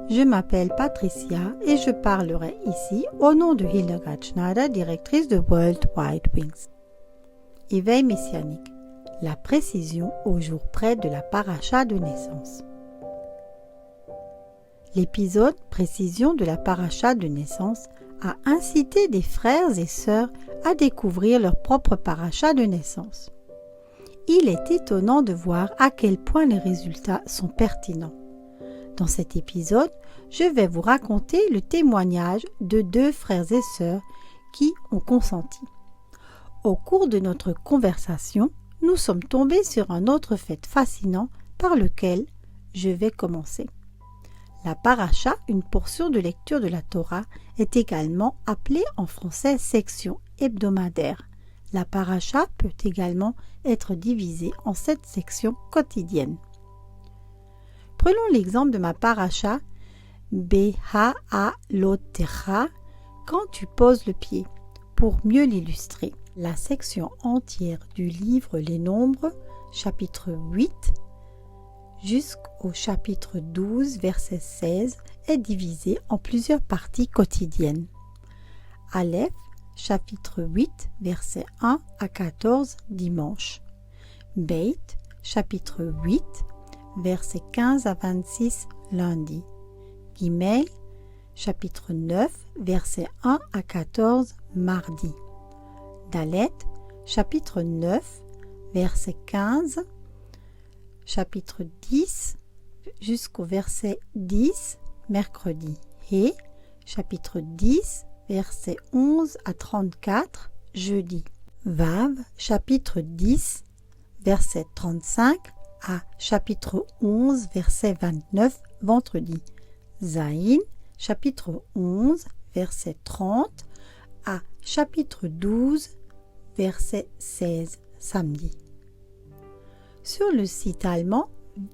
Je m'appelle Patricia et je parlerai ici au nom de Hildegard Schneider, directrice de World Wide Wings. Éveil messianique, la précision au jour près de la paracha de naissance. L'épisode Précision de la paracha de naissance a incité des frères et sœurs à découvrir leur propre paracha de naissance. Il est étonnant de voir à quel point les résultats sont pertinents. Dans cet épisode, je vais vous raconter le témoignage de 2 frères et sœurs qui ont consenti. Au cours de notre conversation, nous sommes tombés sur un autre fait fascinant par lequel je vais commencer. La paracha, une portion de lecture de la Torah, est également appelée en français section hebdomadaire. La paracha peut également être divisée en 7 sections quotidiennes. Prenons l'exemple de ma paracha Beha'alotecha, quand tu poses le pied, pour mieux l'illustrer. La section entière du livre Les Nombres, chapitre 8, jusqu'au chapitre 12, verset 16, est divisée en plusieurs parties quotidiennes. Aleph, chapitre 8, verset 1 à 14, dimanche. Beit, chapitre 8, versets 15 à 26, lundi. Gimel, chapitre 9, versets 1 à 14, mardi. Dalet, chapitre 9, verset 15, chapitre 10, jusqu'au verset 10, mercredi. Et chapitre 10, versets 11 à 34, jeudi. Vav, chapitre 10, verset 35, à chapitre 11, verset 29, vendredi. Zaïn, chapitre 11, verset 30, à chapitre 12, verset 16, samedi. Sur le site allemand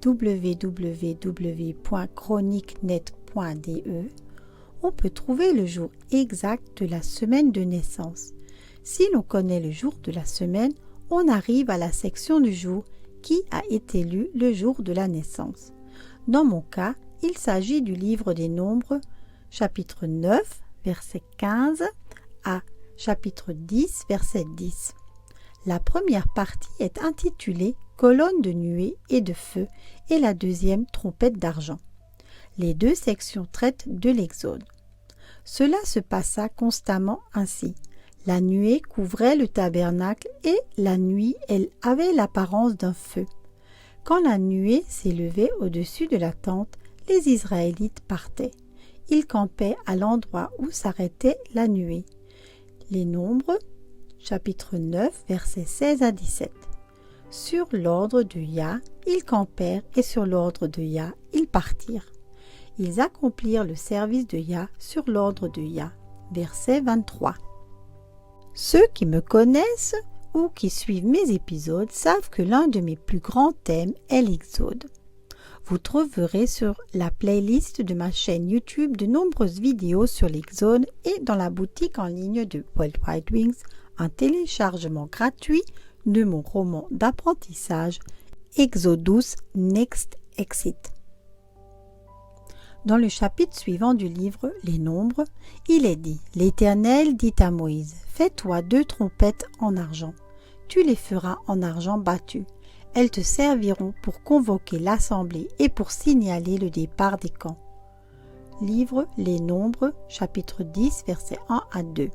www.chroniquenet.de, on peut trouver le jour exact de la semaine de naissance. Si l'on connaît le jour de la semaine, on arrive à la section du jour qui a été lu le jour de la naissance. Dans mon cas, il s'agit du livre des Nombres, chapitre 9, verset 15 à chapitre 10, verset 10. La première partie est intitulée Colonne de nuée et de feu et la deuxième Trompette d'argent. Les 2 sections traitent de l'Exode. Cela se passa constamment ainsi. La nuée couvrait le tabernacle et la nuit, elle avait l'apparence d'un feu. Quand la nuée s'élevait au-dessus de la tente, les Israélites partaient. Ils campaient à l'endroit où s'arrêtait la nuée. Les Nombres, chapitre 9, versets 16 à 17. Sur l'ordre de Yah, ils campèrent et sur l'ordre de Yah, ils partirent. Ils accomplirent le service de Yah sur l'ordre de Yah. Verset 23. Ceux qui me connaissent ou qui suivent mes épisodes savent que l'un de mes plus grands thèmes est l'Exode. Vous trouverez sur la playlist de ma chaîne YouTube de nombreuses vidéos sur l'Exode et dans la boutique en ligne de World Wide Wings un téléchargement gratuit de mon roman d'apprentissage Exodus Next Exit. Dans le chapitre suivant du livre Les Nombres, il est dit « L'Éternel dit à Moïse, fais-toi 2 trompettes en argent. Tu les feras en argent battu. Elles te serviront pour convoquer l'assemblée et pour signaler le départ des camps. » Livre Les Nombres, chapitre 10, versets 1 à 2.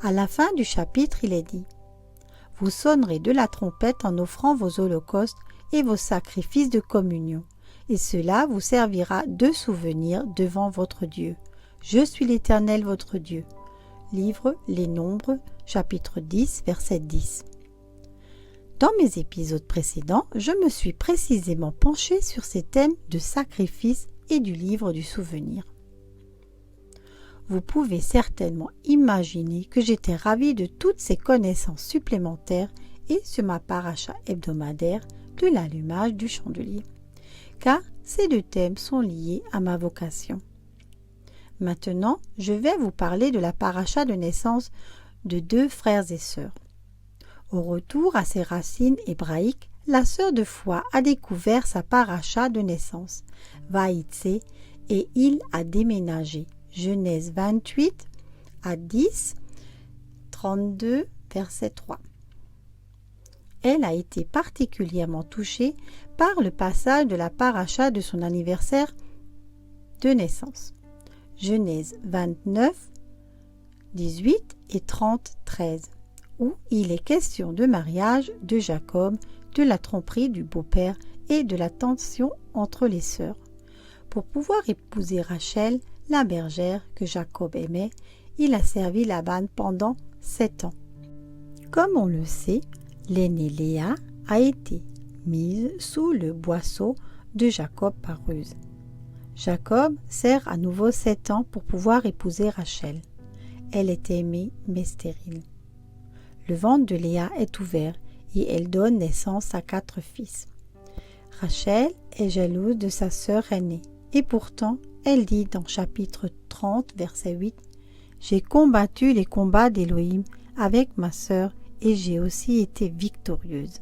À la fin du chapitre, il est dit « Vous sonnerez de la trompette en offrant vos holocaustes et vos sacrifices de communion. Et cela vous servira de souvenir devant votre Dieu. Je suis l'Éternel votre Dieu. » Livre Les Nombres, chapitre 10, verset 10. Dans mes épisodes précédents, je me suis précisément penchée sur ces thèmes de sacrifice et du livre du souvenir. Vous pouvez certainement imaginer que j'étais ravie de toutes ces connaissances supplémentaires et sur ma paracha hebdomadaire de l'allumage du chandelier, car ces 2 thèmes sont liés à ma vocation. Maintenant, je vais vous parler de la paracha de naissance de 2 frères et sœurs. Au retour à ses racines hébraïques, la sœur de foi a découvert sa paracha de naissance, Vaïtsé, et il a déménagé. Genèse 28 à 10, 32, verset 3. Elle a été particulièrement touchée par le passage de la paracha de son anniversaire de naissance. Genèse 29, 18 et 30, 13, où il est question de mariage de Jacob, de la tromperie du beau-père et de la tension entre les sœurs. Pour pouvoir épouser Rachel, la bergère que Jacob aimait, il a servi Laban pendant 7 ans. Comme on le sait, l'aînée Léa a été mise sous le boisseau de Jacob par ruse. Jacob sert à nouveau 7 ans pour pouvoir épouser Rachel. Elle est aimée mais stérile. Le ventre de Léa est ouvert et elle donne naissance à 4 fils. Rachel est jalouse de sa sœur aînée et pourtant elle dit dans chapitre 30 verset 8 « J'ai combattu les combats d'Élohim avec ma sœur et j'ai aussi été victorieuse. »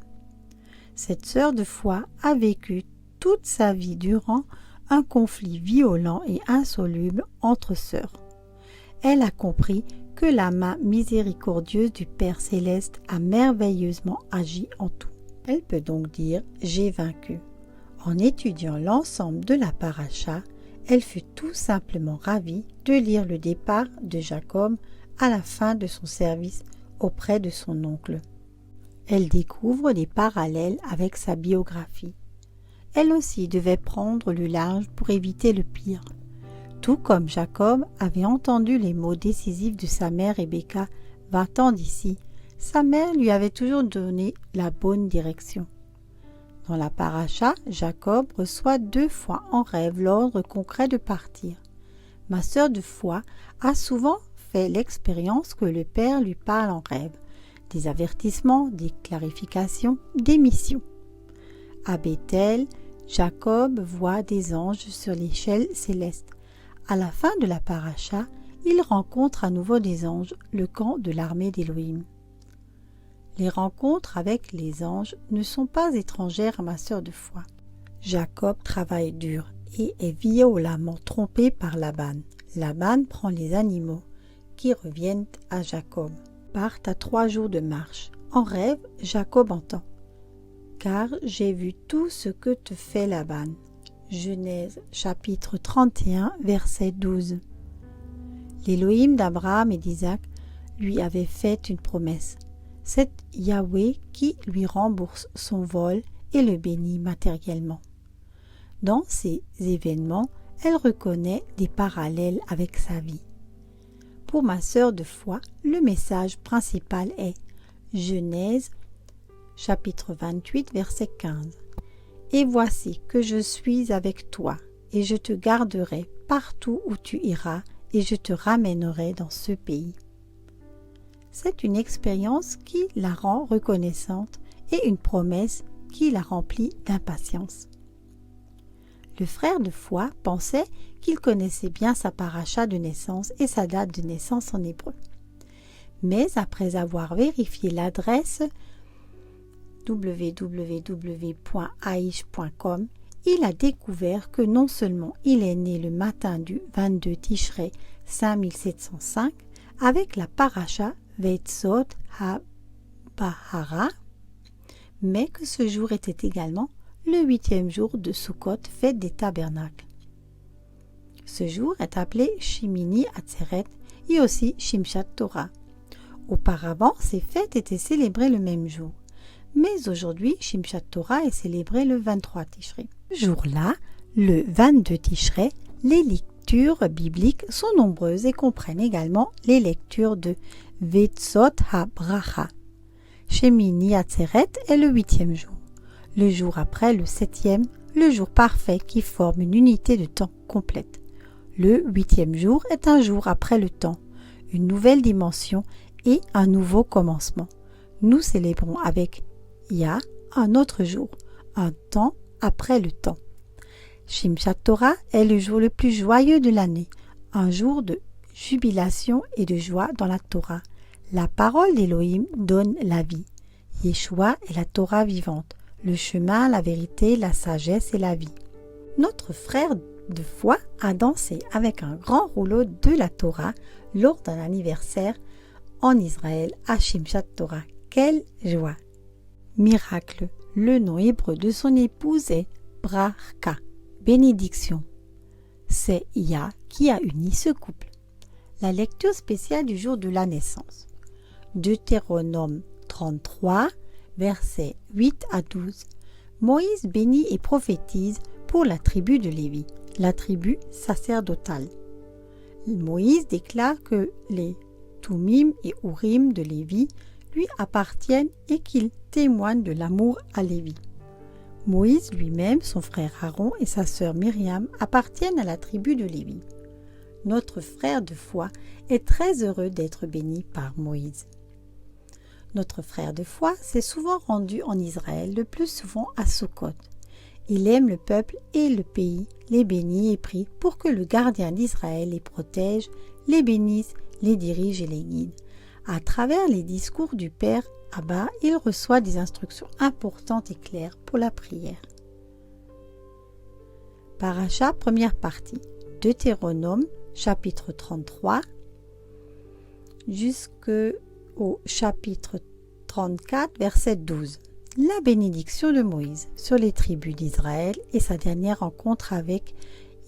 Cette sœur de foi a vécu toute sa vie durant un conflit violent et insoluble entre sœurs. Elle a compris que la main miséricordieuse du Père Céleste a merveilleusement agi en tout. Elle peut donc dire « J'ai vaincu ». En étudiant l'ensemble de la paracha, elle fut tout simplement ravie de lire le départ de Jacob à la fin de son service auprès de son oncle. Elle découvre des parallèles avec sa biographie. Elle aussi devait prendre le large pour éviter le pire. Tout comme Jacob avait entendu les mots décisifs de sa mère Rebecca 20 ans d'ici, sa mère lui avait toujours donné la bonne direction. Dans la paracha, Jacob reçoit 2 fois en rêve l'ordre concret de partir. Ma sœur de foi a souvent fait l'expérience que le Père lui parle en rêve, des avertissements, des clarifications, des missions. À Bethel, Jacob voit des anges sur l'échelle céleste. À la fin de la paracha, il rencontre à nouveau des anges, le camp de l'armée d'Élohim. Les rencontres avec les anges ne sont pas étrangères à ma sœur de foi. Jacob travaille dur et est violemment trompé par Laban. Laban prend les animaux qui reviennent à Jacob, partent à 3 jours de marche. En rêve, Jacob entend « Car j'ai vu tout ce que te fait Laban. » Genèse chapitre 31 verset 12. L'Élohim d'Abraham et d'Isaac lui avait fait une promesse. C'est Yahweh qui lui rembourse son vol et le bénit matériellement. Dans ces événements, elle reconnaît des parallèles avec sa vie. Pour ma sœur de foi, le message principal est Genèse chapitre 28 verset 15. Et voici que je suis avec toi, et je te garderai partout où tu iras, et je te ramènerai dans ce pays. C'est une expérience qui la rend reconnaissante et une promesse qui la remplit d'impatience. Le frère de foi pensait qu'il connaissait bien sa paracha de naissance et sa date de naissance en hébreu. Mais après avoir vérifié l'adresse www.aish.com, il a découvert que non seulement il est né le matin du 22 Tishrei 5705 avec la paracha Veitzot ha-Bahara, mais que ce jour était également le 8e jour de Sukkot, fête des tabernacles. Ce jour est appelé Shemini Atzeret et aussi Shimshat Torah. Auparavant, ces fêtes étaient célébrées le même jour. Mais aujourd'hui, Shimshat Torah est célébré le 23 Tishrei. Ce jour-là, le 22 Tishrei, les lectures bibliques sont nombreuses et comprennent également les lectures de Veitzot ha-Bracha. Shemini Atzeret est le 8e jour. Le jour après le 7e, le jour parfait qui forme une unité de temps complète. Le 8e jour est un jour après le temps, une nouvelle dimension et un nouveau commencement. Nous célébrons avec Yah un autre jour, un temps après le temps. Shimshat Torah est le jour le plus joyeux de l'année, un jour de jubilation et de joie dans la Torah. La parole d'Élohim donne la vie. Yeshua est la Torah vivante, le chemin, la vérité, la sagesse et la vie. Notre frère de foi a dansé avec un grand rouleau de la Torah lors d'un anniversaire en Israël à Shimshat Torah. Quelle joie! Miracle, le nom hébreu de son épouse est Bracha, bénédiction. C'est Yah qui a uni ce couple. La lecture spéciale du jour de la naissance. Deutéronome 33, versets 8 à 12. Moïse bénit et prophétise pour la tribu de Lévi, la tribu sacerdotale. Moïse déclare que les Tumim et Urim de Lévi lui appartiennent et qu'il témoigne de l'amour à Lévi. Moïse lui-même, son frère Aaron et sa sœur Myriam appartiennent à la tribu de Lévi. Notre frère de foi est très heureux d'être béni par Moïse. Notre frère de foi s'est souvent rendu en Israël, le plus souvent à Sukkot. Il aime le peuple et le pays, les bénit et prie pour que le gardien d'Israël les protège, les bénisse, les dirige et les guide. À travers les discours du Père Abba, il reçoit des instructions importantes et claires pour la prière. Paracha, première partie. Deutéronome, chapitre 33, jusqu'au chapitre 34, verset 12. La bénédiction de Moïse sur les tribus d'Israël et sa dernière rencontre avec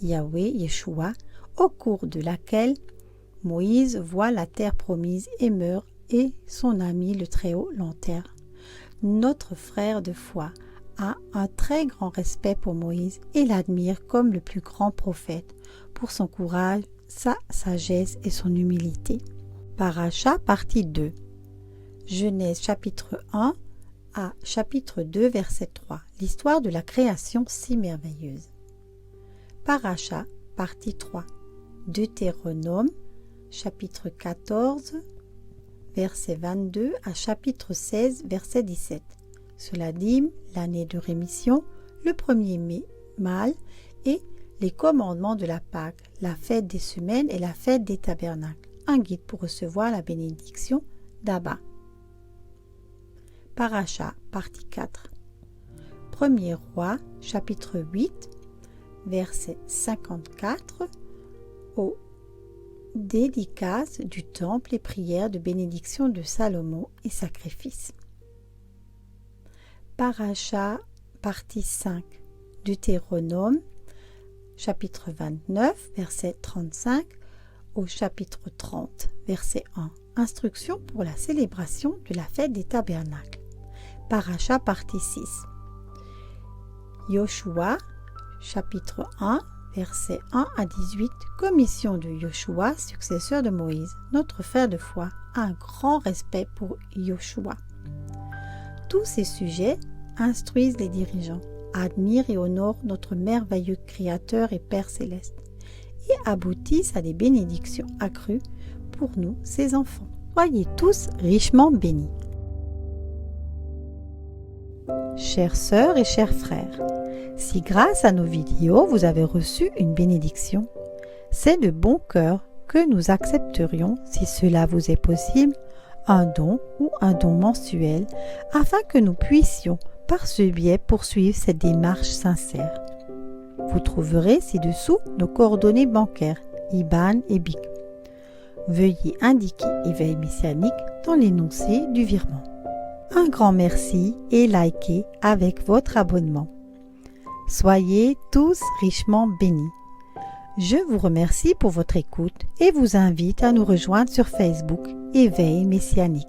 Yahweh Yeshua, au cours de laquelle Moïse voit la terre promise et meurt et son ami le Très-Haut l'enterre. Notre frère de foi a un très grand respect pour Moïse et l'admire comme le plus grand prophète pour son courage, sa sagesse et son humilité. Paracha, partie 2. Genèse chapitre 1 à chapitre 2, verset 3. L'histoire de la création si merveilleuse. Paracha, partie 3. Deutéronome, chapitre 14, verset 22 à chapitre 16, verset 17. Sur la dîme, l'année de rémission, le premier mâle et les commandements de la Pâque, la fête des semaines et la fête des tabernacles. Un guide pour recevoir la bénédiction d'Abba. Paracha, partie 4. Premier roi, chapitre 8, verset 54, aux dédicaces du temple et prières de bénédiction de Salomon et sacrifices. Paracha, partie 5. Deutéronome, chapitre 29, verset 35, au chapitre 30, verset 1. Instruction pour la célébration de la fête des tabernacles. Paracha, partie 6. Yoshua, chapitre 1, versets 1 à 18, commission de Yoshua, successeur de Moïse. Notre frère de foi a un grand respect pour Yoshua. Tous ces sujets instruisent les dirigeants, admirent et honorent notre merveilleux Créateur et Père céleste et aboutissent à des bénédictions accrues pour nous, ses enfants. Soyez tous richement bénis. Chères sœurs et chers frères, si grâce à nos vidéos vous avez reçu une bénédiction, c'est de bon cœur que nous accepterions, si cela vous est possible, un don ou un don mensuel afin que nous puissions par ce biais poursuivre cette démarche sincère. Vous trouverez ci-dessous nos coordonnées bancaires, IBAN et BIC. Veuillez indiquer Éveil Messianique dans l'énoncé du virement. Un grand merci et likez avec votre abonnement. Soyez tous richement bénis. Je vous remercie pour votre écoute et vous invite à nous rejoindre sur Facebook Éveil Messianique.